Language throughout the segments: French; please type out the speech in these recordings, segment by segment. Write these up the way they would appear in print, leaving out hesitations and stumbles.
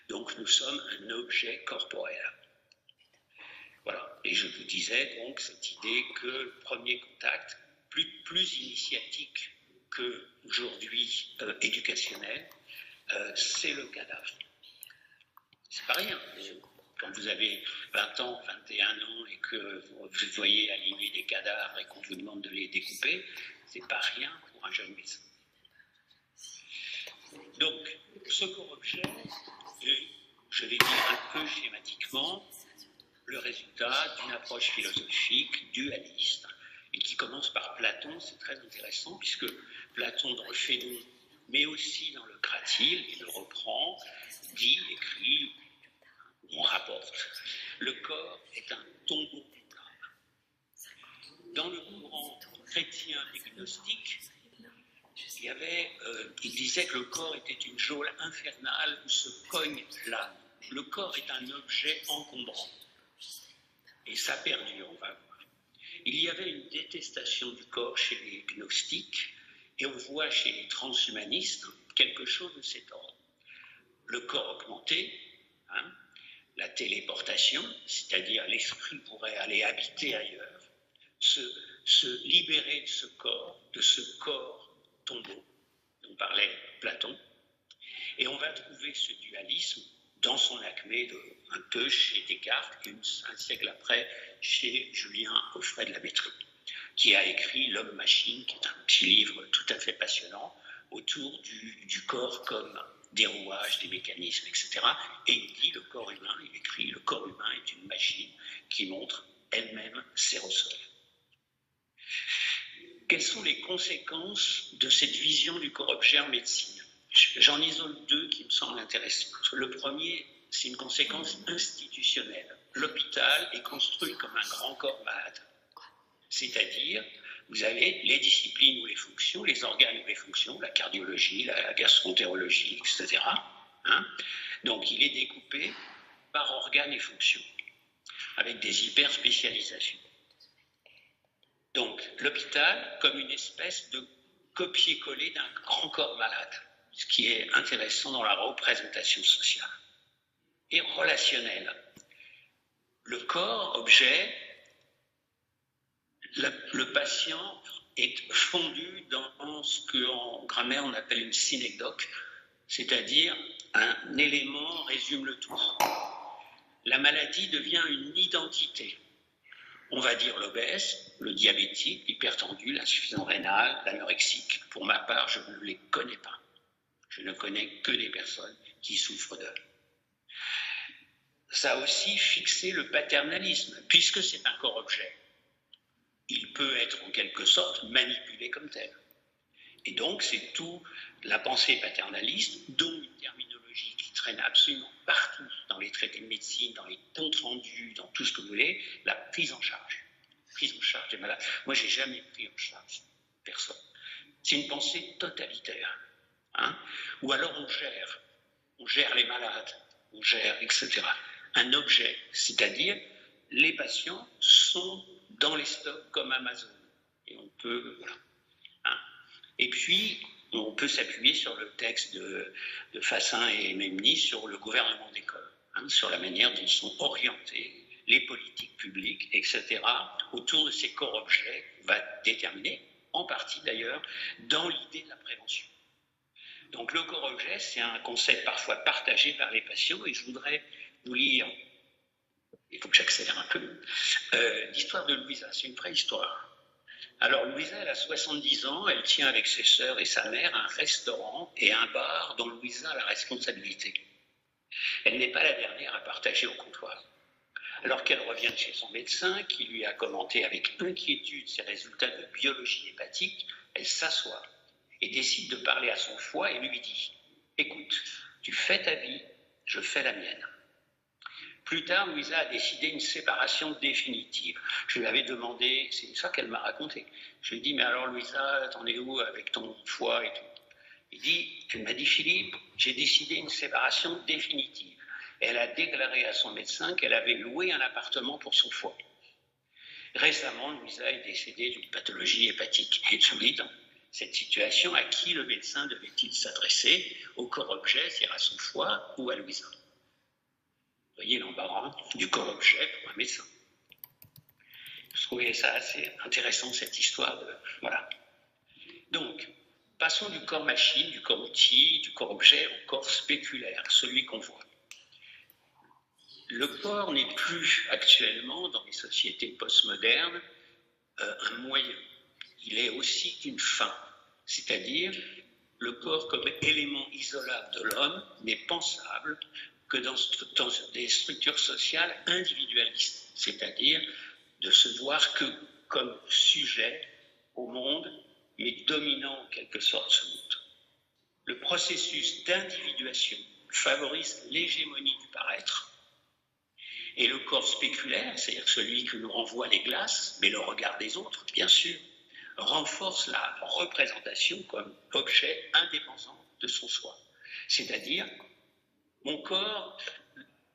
Donc nous sommes un objet corporel. Voilà. Et je vous disais donc cette idée que le premier contact, plus initiatique qu'aujourd'hui éducationnel, c'est le cadavre. C'est pas rien. Quand vous avez 20 ans, 21 ans et que vous voyez aligner des cadavres et qu'on vous demande de les découper, c'est pas rien pour un jeune médecin. Donc, ce corps-objet est, je vais dire un peu schématiquement, le résultat d'une approche philosophique dualiste et qui commence par Platon. C'est très intéressant puisque Platon dans le Phédon, mais aussi dans le Cratyle, il le reprend, dit, écrit, on rapporte, le corps est un tombeau d'âme. Dans le courant chrétien et gnostique, il disait que le corps était une geôle infernale où se cogne l'âme. Le corps est un objet encombrant. Et ça perdure, on va voir. Il y avait une détestation du corps chez les gnostiques, et on voit chez les transhumanistes quelque chose de cet ordre. Le corps augmenté, la téléportation, c'est-à-dire l'esprit pourrait aller habiter ailleurs, se libérer de ce corps tombeau dont parlait Platon, et on va trouver ce dualisme dans son acmé un peu chez Descartes, un siècle après chez Julien Offray de la Métrie, qui a écrit L'Homme-Machine, qui est un petit livre tout à fait passionnant autour du corps comme des rouages, des mécanismes, etc. Et il dit, le corps humain, il écrit, le corps humain est une machine qui montre elle-même ses ressorts. Quelles sont les conséquences de cette vision du corps-objet en médecine? J'en isole deux qui me semblent intéressantes. Le premier, c'est une conséquence institutionnelle. L'hôpital est construit comme un grand corps malade. C'est-à-dire, vous avez les disciplines ou les fonctions, les organes ou les fonctions, la cardiologie, la gastroentérologie, etc. Donc, il est découpé par organes et fonctions, avec des hyper-spécialisations. Donc, l'hôpital comme une espèce de copier-coller d'un grand corps malade, ce qui est intéressant dans la représentation sociale. Et relationnelle. Le corps, objet, le patient est fondu dans ce qu'en grammaire on appelle une synecdoque, c'est-à-dire un élément résume le tout. La maladie devient une identité. On va dire l'obèse, le diabétique, l'hypertendu, l'insuffisant rénal, l'anorexique. Pour ma part, je ne les connais pas. Je ne connais que des personnes qui souffrent d'eux. Ça a aussi fixé le paternalisme, puisque c'est un corps-objet. Il peut être en quelque sorte manipulé comme tel. Et donc, c'est tout la pensée paternaliste, dont une terminologie qui traîne absolument partout dans les traités de médecine, dans les comptes rendus, dans tout ce que vous voulez, la prise en charge. Prise en charge des malades. Moi, j'ai jamais pris en charge personne. C'est une pensée totalitaire. Ou alors on gère les malades, on gère, etc. Un objet, c'est-à-dire les patients sont dans les stocks comme Amazon. Et on peut, voilà. Et puis, on peut s'appuyer sur le texte de Fassin et Memni sur le gouvernement d'école, sur la manière dont sont orientées les politiques publiques, etc., autour de ces corps-objets, va déterminer, en partie d'ailleurs, dans l'idée de la prévention. Donc le corps-objet, c'est un concept parfois partagé par les patients, et je voudrais vous lire, il faut que j'accélère un peu, l'histoire de Louisa, c'est une vraie histoire. Alors Louisa, elle a 70 ans, elle tient avec ses sœurs et sa mère un restaurant et un bar dont Louisa a la responsabilité. Elle n'est pas la dernière à partager au comptoir. Alors qu'elle revient de chez son médecin, qui lui a commenté avec inquiétude ses résultats de biologie hépatique, elle s'assoit et décide de parler à son foie et lui dit « Écoute, tu fais ta vie, je fais la mienne ». Plus tard, Louisa a décidé une séparation définitive. Je lui avais demandé, c'est ça qu'elle m'a raconté. Je lui ai dit, mais alors Louisa, t'en es où avec ton foie et tout? Elle m'a dit, Philippe, j'ai décidé une séparation définitive. Et elle a déclaré à son médecin qu'elle avait loué un appartement pour son foie. Récemment, Louisa est décédée d'une pathologie hépatique. Et solide, dans cette situation, à qui le médecin devait-il s'adresser? Au corps-objet, c'est-à-dire à son foie ou à Louisa? Vous voyez l'embarras du corps-objet pour un médecin. Je trouvais ça assez intéressant, cette histoire de... Voilà. Donc, passons du corps-machine, du corps-outil, du corps-objet au corps spéculaire, celui qu'on voit. Le corps n'est plus actuellement, dans les sociétés postmodernes, un moyen. Il est aussi une fin. C'est-à-dire, le corps comme élément isolable de l'homme n'est pensable que dans des structures sociales individualistes. C'est-à-dire, de se voir que comme sujet au monde, mais dominant en quelque sorte ce monde. Le processus d'individuation favorise l'hégémonie du paraître. Et le corps spéculaire, c'est-à-dire celui que nous renvoient les glaces, mais le regard des autres, bien sûr, renforce la représentation comme objet indépendant de son soi. C'est-à-dire, mon corps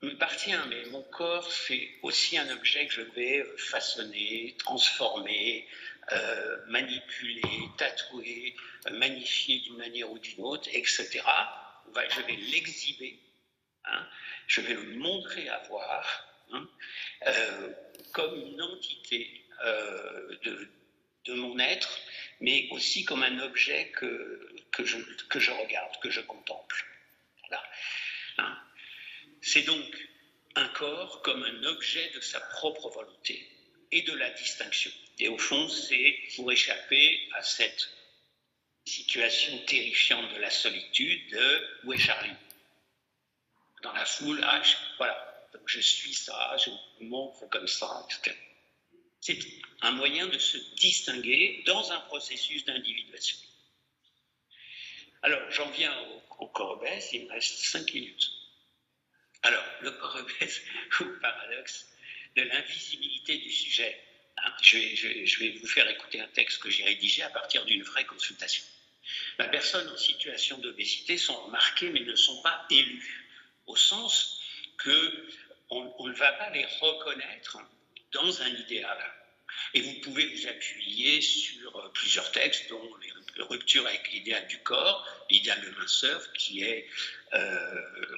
m'appartient, mais mon corps, c'est aussi un objet que je vais façonner, transformer, manipuler, tatouer, magnifier d'une manière ou d'une autre, etc. Je vais l'exhiber, hein, je vais le montrer à voir, hein, comme une entité de mon être, mais aussi comme un objet que je regarde, que je contemple. Voilà. Hein. C'est donc un corps comme un objet de sa propre volonté et de la distinction. Et au fond, c'est pour échapper à cette situation terrifiante de la solitude de « où est Charlie ?» Dans la foule, voilà, donc je suis ça, je me montre comme ça, etc. C'est un moyen de se distinguer dans un processus d'individuation. Alors, j'en viens au corps obèse, il me reste 5 minutes. Alors, le corps obèse, au paradoxe de l'invisibilité du sujet. Hein, je vais vous faire écouter un texte que j'ai rédigé à partir d'une vraie consultation. Les personnes en situation d'obésité sont remarquées mais ne sont pas élues, au sens qu'on ne va pas les reconnaître dans un idéal. Et vous pouvez vous appuyer sur plusieurs textes, dont les ruptures avec l'idéal du corps, l'idéal de minceur, qui est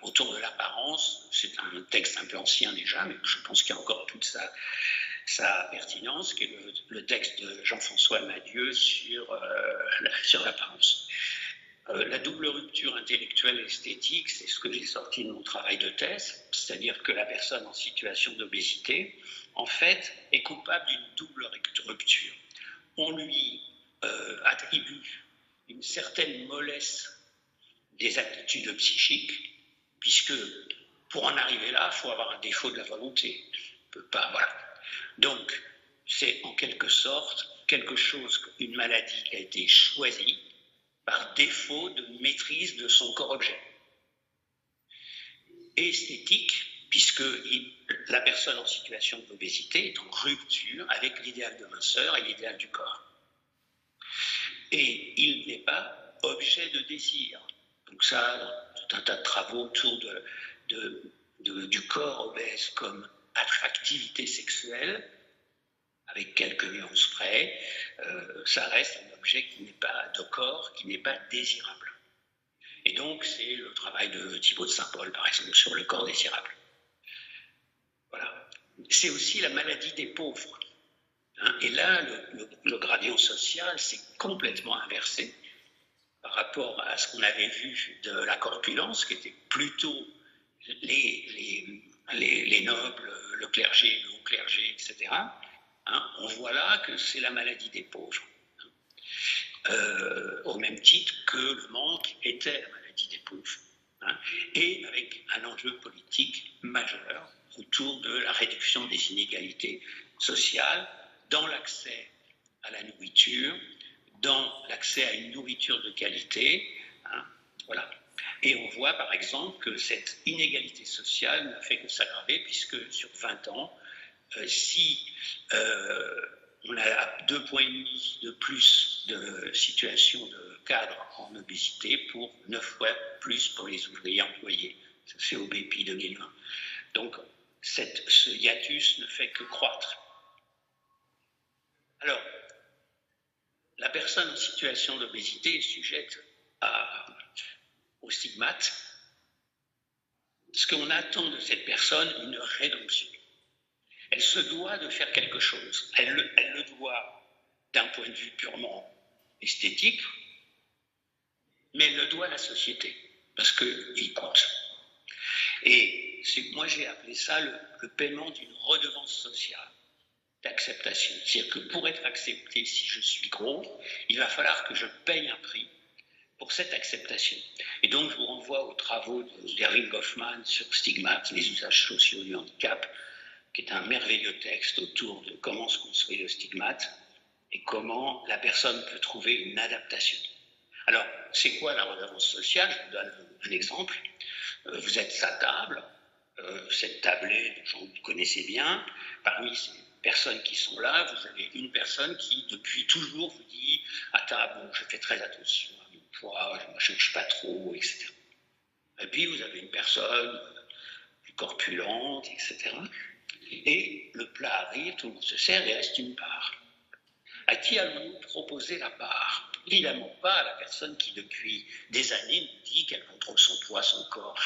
autour de l'apparence. C'est un texte un peu ancien déjà, mais je pense qu'il y a encore toute sa pertinence, qui est le texte de Jean-François Madieu sur l'apparence. La double rupture intellectuelle et esthétique, c'est ce que j'ai sorti de mon travail de thèse, c'est-à-dire que la personne en situation d'obésité, en fait, est coupable d'une double rupture. On lui attribue une certaine mollesse des aptitudes psychiques, puisque pour en arriver là, il faut avoir un défaut de la volonté. On peut pas, voilà. Donc, c'est en quelque sorte quelque chose, une maladie qui a été choisie par défaut de maîtrise de son corps-objet. Et esthétique, puisque la personne en situation d'obésité est en rupture avec l'idéal de minceur et l'idéal du corps. Et il n'est pas objet de désir. Donc ça, tout un tas de travaux autour du corps obèse comme attractivité sexuelle, avec quelques nuances près, ça reste un objet qui n'est pas de corps, qui n'est pas désirable. Et donc, c'est le travail de Thibaut de Saint-Paul, par exemple, sur le corps désirable. Voilà. C'est aussi la maladie des pauvres. Hein, et là, le gradient social s'est complètement inversé par rapport à ce qu'on avait vu de la corpulence, qui était plutôt les nobles, le clergé, le haut clergé, etc. Hein, on voit là que c'est la maladie des pauvres. Au même titre que le manque était la maladie des pauvres. Hein, et avec un enjeu politique majeur autour de la réduction des inégalités sociales dans l'accès à la nourriture, dans l'accès à une nourriture de qualité. Hein, voilà. Et on voit par exemple que cette inégalité sociale n'a fait que s'aggraver, puisque sur 20 ans, si on a 2,5 points de plus de situations de cadres en obésité pour 9 fois plus pour les ouvriers employés. Ça, c'est au BPI 2020. Donc, ce hiatus ne fait que croître. Alors, la personne en situation d'obésité est sujette au stigmate, Parce qu'on attend de cette personne une rédemption. Elle se doit de faire quelque chose. Elle le doit d'un point de vue purement esthétique, mais elle le doit à la société, parce qu'il compte. Et moi j'ai appelé ça le paiement d'une redevance sociale d'acceptation. C'est-à-dire que pour être accepté, si je suis gros, il va falloir que je paye un prix pour cette acceptation. Et donc je vous renvoie aux travaux d'Erving Goffman sur stigmates, les usages sociaux du handicap, qui est un merveilleux texte autour de comment se construit le stigmate et comment la personne peut trouver une adaptation. Alors, c'est quoi la redevance sociale? Je vous donne un exemple. Vous êtes à table, cette tablée de gens que vous connaissez bien. Parmi ces personnes qui sont là, vous avez une personne qui, depuis toujours, vous dit à table, je fais très attention à mon poids, je ne cherche pas trop, etc. Et puis, vous avez une personne plus corpulente, etc. Et le plat arrive, tout le monde se sert et reste une part. À qui allons-nous proposer la part? Évidemment pas à la personne qui, depuis des années, nous dit qu'elle contrôle son poids, son corps.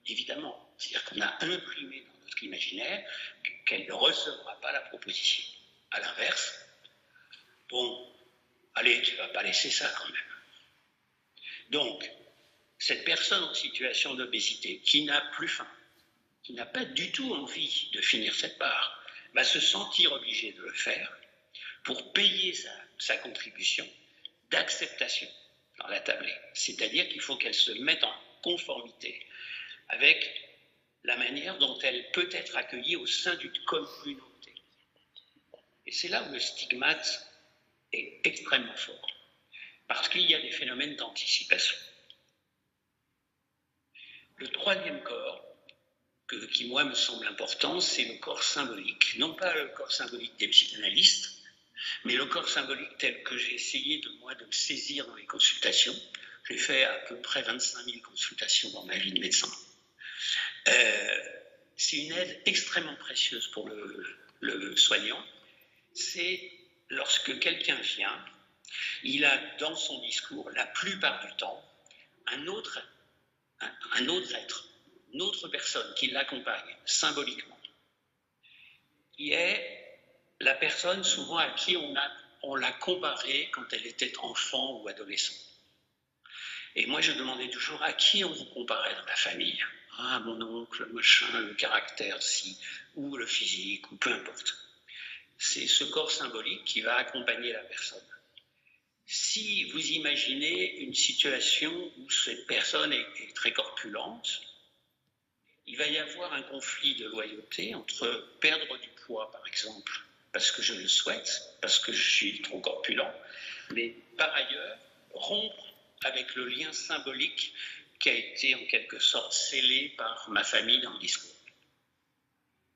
Évidemment. C'est-à-dire qu'on a imprimé dans notre imaginaire qu'elle ne recevra pas la proposition. À l'inverse, bon, allez, tu ne vas pas laisser ça quand même. Donc, cette personne en situation d'obésité, qui n'a plus faim, qui n'a pas du tout envie de finir cette part, va se sentir obligée de le faire pour payer sa contribution d'acceptation dans la tablée. C'est-à-dire qu'il faut qu'elle se mette en conformité avec la manière dont elle peut être accueillie au sein d'une communauté. Et c'est là où le stigmate est extrêmement fort, parce qu'il y a des phénomènes d'anticipation. Le troisième corps, qui moi me semble important, c'est le corps symbolique. Non pas le corps symbolique des psychanalystes, mais le corps symbolique tel que j'ai essayé de le saisir dans les consultations. J'ai fait à peu près 25 000 consultations dans ma vie de médecin. C'est une aide extrêmement précieuse pour le soignant. C'est lorsque quelqu'un vient, il a dans son discours, la plupart du temps, un autre être, une autre personne qui l'accompagne symboliquement, qui est la personne souvent à qui on l'a comparée quand elle était enfant ou adolescent. Et moi, je demandais toujours à qui on vous comparait dans la famille. Ah, mon oncle, le machin, le caractère, si, ou le physique, ou peu importe. C'est ce corps symbolique qui va accompagner la personne. Si vous imaginez une situation où cette personne est très corpulente, il va y avoir un conflit de loyauté entre perdre du poids, par exemple, parce que je le souhaite, parce que je suis trop corpulent, mais par ailleurs, rompre avec le lien symbolique qui a été en quelque sorte scellé par ma famille dans le discours.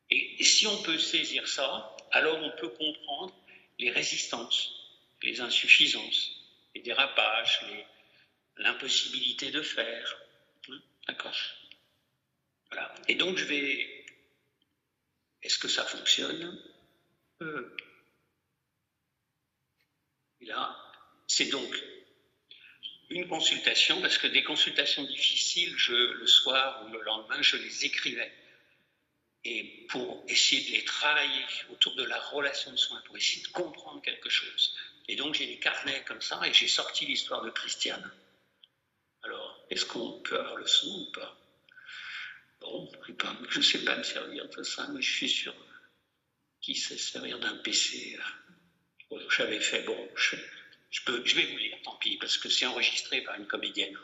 Et si on peut saisir ça, alors on peut comprendre les résistances, les insuffisances, les dérapages, l'impossibilité de faire. D'accord. Voilà. Et donc est-ce que ça fonctionne? Et là, c'est donc une consultation, parce que des consultations difficiles, le soir ou le lendemain, je les écrivais. Et pour essayer de les travailler autour de la relation de soins, pour essayer de comprendre quelque chose. Et donc j'ai des carnets comme ça, et j'ai sorti l'histoire de Christiane. Alors, est-ce qu'on peut avoir le son ou pas? Bon, je ne sais pas me servir de ça, mais je suis sûr. Qui sait se servir d'un PC? J'avais fait, bon, je vais vous lire, tant pis, parce que c'est enregistré par une comédienne.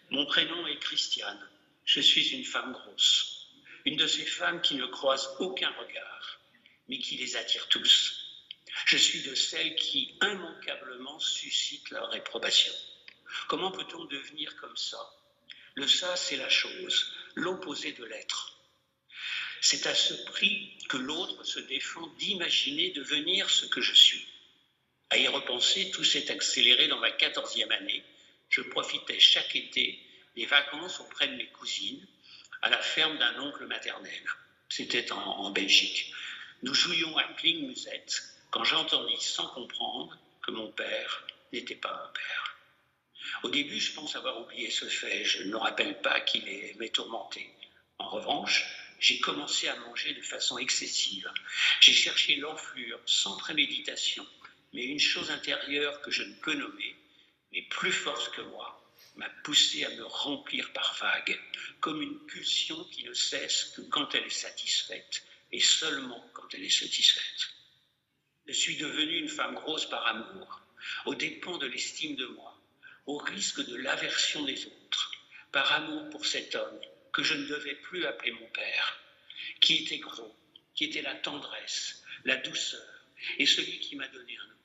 Mon prénom est Christiane. Je suis une femme grosse. Une de ces femmes qui ne croisent aucun regard, mais qui les attire tous. Je suis de celles qui immanquablement suscitent leur réprobation. Comment peut-on devenir comme ça? Le ça, c'est la chose, l'opposé de l'être. C'est à ce prix que l'autre se défend d'imaginer devenir ce que je suis. À y repenser, tout s'est accéléré dans ma 14e année. Je profitais chaque été des vacances auprès de mes cousines, à la ferme d'un oncle maternel. C'était en Belgique. Nous jouions à Cling-Musette quand j'entendis sans comprendre que mon père n'était pas un père. Au début, je pense avoir oublié ce fait, je ne me rappelle pas qu'il m'ait tourmenté. En revanche, j'ai commencé à manger de façon excessive. J'ai cherché l'enflure, sans préméditation, mais une chose intérieure que je ne peux nommer, mais plus forte que moi, m'a poussé à me remplir par vagues, comme une pulsion qui ne cesse que quand elle est satisfaite, et seulement quand elle est satisfaite. Je suis devenue une femme grosse par amour, aux dépens de l'estime de moi, au risque de l'aversion des autres, par amour pour cet homme que je ne devais plus appeler mon père, qui était gros, qui était la tendresse, la douceur, et celui qui m'a donné un nom.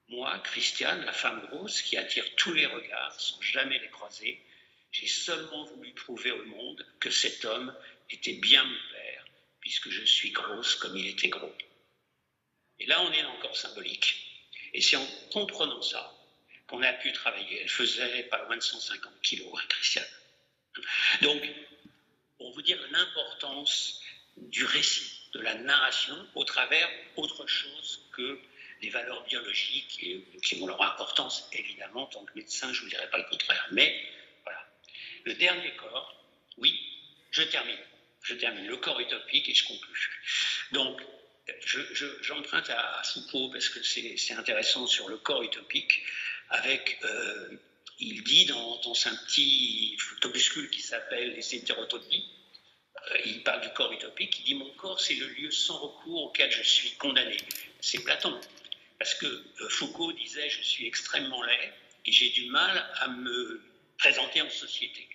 Moi, Christiane, la femme grosse qui attire tous les regards sans jamais les croiser, j'ai seulement voulu prouver au monde que cet homme était bien mon père, puisque je suis grosse comme il était gros. Et là, on est encore symbolique. Et c'est en comprenant ça qu'on a pu travailler. Elle faisait pas loin de 150 kilos, hein, Christiane. Donc, pour vous dire l'importance du récit, de la narration, au travers autre chose que les valeurs biologiques qui ont leur importance, évidemment, en tant que médecin, je ne vous dirai pas le contraire. Mais voilà. Le dernier corps, oui, je termine. Le corps utopique et je conclue. Donc, j'emprunte à Foucault parce que c'est intéressant sur le corps utopique. Il dit dans un petit opuscule qui s'appelle Les hétérotopies, il parle du corps utopique, il dit « Mon corps, c'est le lieu sans recours auquel je suis condamné ». C'est Platon. Parce que Foucault disait « Je suis extrêmement laid et j'ai du mal à me présenter en société ».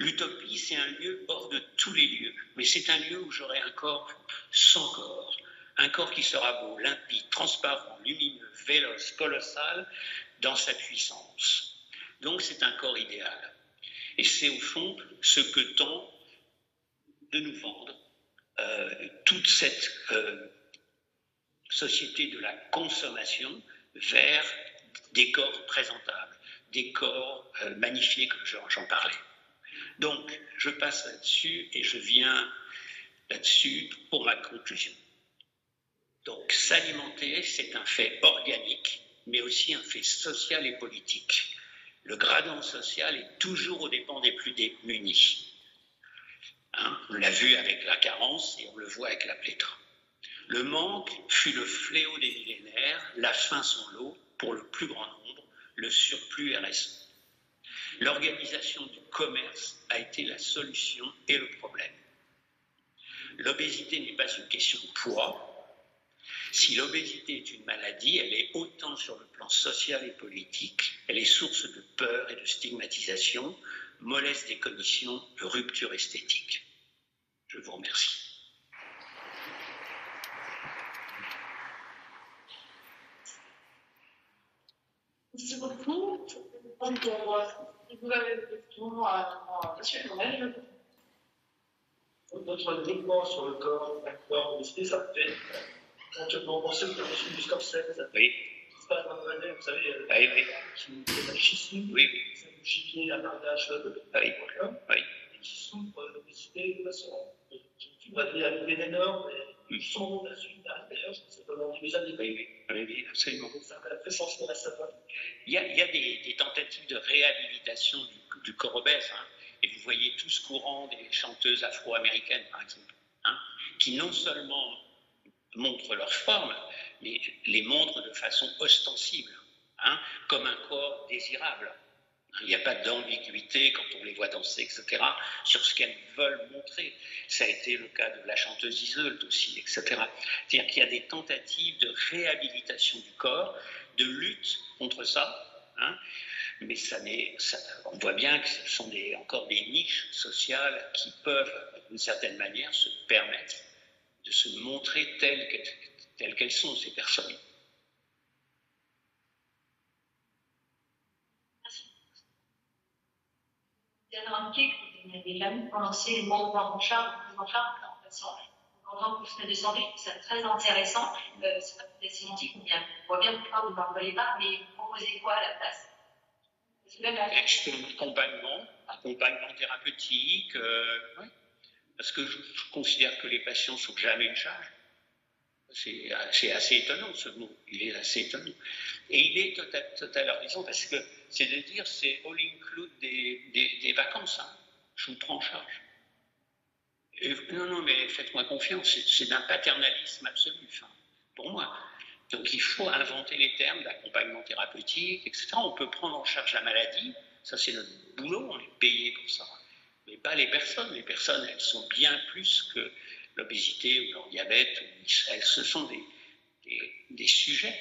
L'utopie, c'est un lieu hors de tous les lieux, mais c'est un lieu où j'aurai un corps sans corps, un corps qui sera beau, limpide, transparent, lumineux, véloce, colossal dans sa puissance. Donc c'est un corps idéal. Et c'est au fond ce que tend de nous vendre toute cette société de la consommation vers des corps présentables, des corps magnifiés comme j'en parlais. Donc, je passe là-dessus et je viens là-dessus pour ma conclusion. Donc, s'alimenter, c'est un fait organique, mais aussi un fait social et politique. Le gradient social est toujours aux dépens des plus démunis. Hein, on l'a vu avec la carence et on le voit avec la pléthore. Le manque fut le fléau des millénaires, la faim son lot pour le plus grand nombre, le surplus est récent. L'organisation du commerce a été la solution et le problème. L'obésité n'est pas une question de poids. Si l'obésité est une maladie, elle est autant sur le plan social et politique, elle est source de peur et de stigmatisation, mollesse des cognitions, de rupture esthétique. Je vous remercie. Merci beaucoup. Donc, si vous avez des questions à Monsieur Lomel. Notre développement sur le corps, l'obésité, ça peut être éventuellement penser que le reçu du Scorsese, oui. C'est pas la même année, vous savez, qui est richissime, oui. c'est le chiquier, la bardage de oui. et qui souffre d'obésité de façon qui va dire à une énorme, et sont la suite à l'intérieur, c'est pendant des années. Oui, absolument. Ça a fait sentir à sa femme. Il y a des tentatives de réhabilitation du corps obèse, hein, et vous voyez tout ce courant des chanteuses afro-américaines, par exemple, hein, qui non seulement montrent leur forme, mais les montrent de façon ostensible, hein, comme un corps désirable. Il n'y a pas d'ambiguïté quand on les voit danser, etc., sur ce qu'elles veulent montrer. Ça a été le cas de la chanteuse Iseult aussi, etc. C'est-à-dire qu'il y a des tentatives de réhabilitation du corps, de lutte contre ça, hein, mais on voit bien que ce sont encore des niches sociales qui peuvent, d'une certaine manière, se permettre de se montrer telles qu'elles sont, ces personnes. Vous avez remarqué que vous avez déjà prononcé le mot en charge, prise en charge d'un patient. En tant que vous venez de santé, je trouve ça très intéressant. C'est pas peut-être sémantique, on voit bien pourquoi vous n'en pas, mais vous proposez quoi à la place? Accompagnement thérapeutique, ouais. Parce que je considère que les patients ne sont jamais une charge. C'est assez étonnant ce mot, il est assez étonnant. Et il est total horizon parce que c'est de dire c'est all include des vacances, hein. Je vous prends en charge. Et, non, mais faites-moi confiance, c'est d'un paternalisme absolu, enfin, pour moi. Donc il faut inventer les termes d'accompagnement thérapeutique, etc. On peut prendre en charge la maladie, ça c'est notre boulot, on est payé pour ça. Mais pas les personnes. Les personnes, elles sont bien plus que l'obésité ou le diabète. Ce sont des sujets.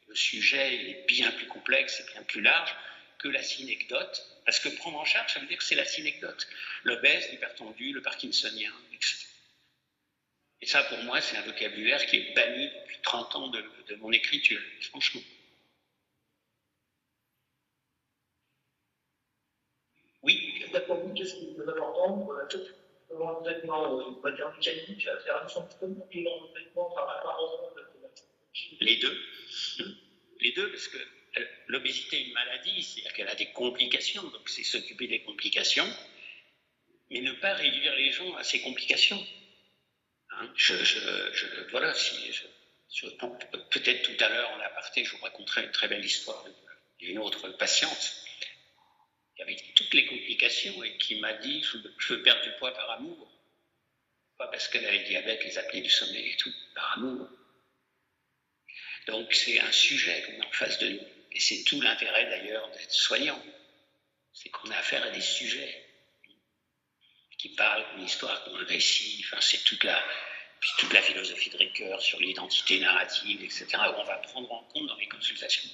Le sujet est bien plus complexe et bien plus large que la synecdote. Parce que prendre en charge, ça veut dire que c'est la synecdote. L'obèse, l'hypertendu, le parkinsonien, etc. Et ça, pour moi, c'est un vocabulaire qui est banni depuis 30 ans de mon écriture, franchement. Oui. D'après vous, qu'est-ce qui est le plus important pour le traitement mécanique, à faire un symptôme, et dans le traitement par la parole? Les deux. Les deux, parce que l'obésité est une maladie, c'est-à-dire qu'elle a des complications, donc c'est s'occuper des complications, mais ne pas réduire les gens à ces complications. Hein, voilà, peut-être tout à l'heure en aparté, je vous raconterai une très belle histoire d'une autre patiente qui avait toutes les complications et qui m'a dit je veux perdre du poids par amour. Pas parce qu'elle avait le diabète, les apnées du sommeil et tout, par amour. Donc c'est un sujet qu'on a en face de nous. Et c'est tout l'intérêt d'ailleurs d'être soignant. C'est qu'on a affaire à des sujets qui parlent d'une histoire, d'un récit, enfin c'est toute la philosophie de Ricoeur sur l'identité narrative, etc., où on va prendre en compte dans les consultations.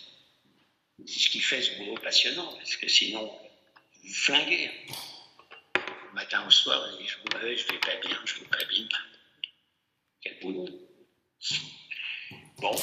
C'est ce qui fait ce boulot passionnant, parce que sinon, vous flinguez. Du matin au soir, vous dites, je vais pas bien. Quel boulot. Bon,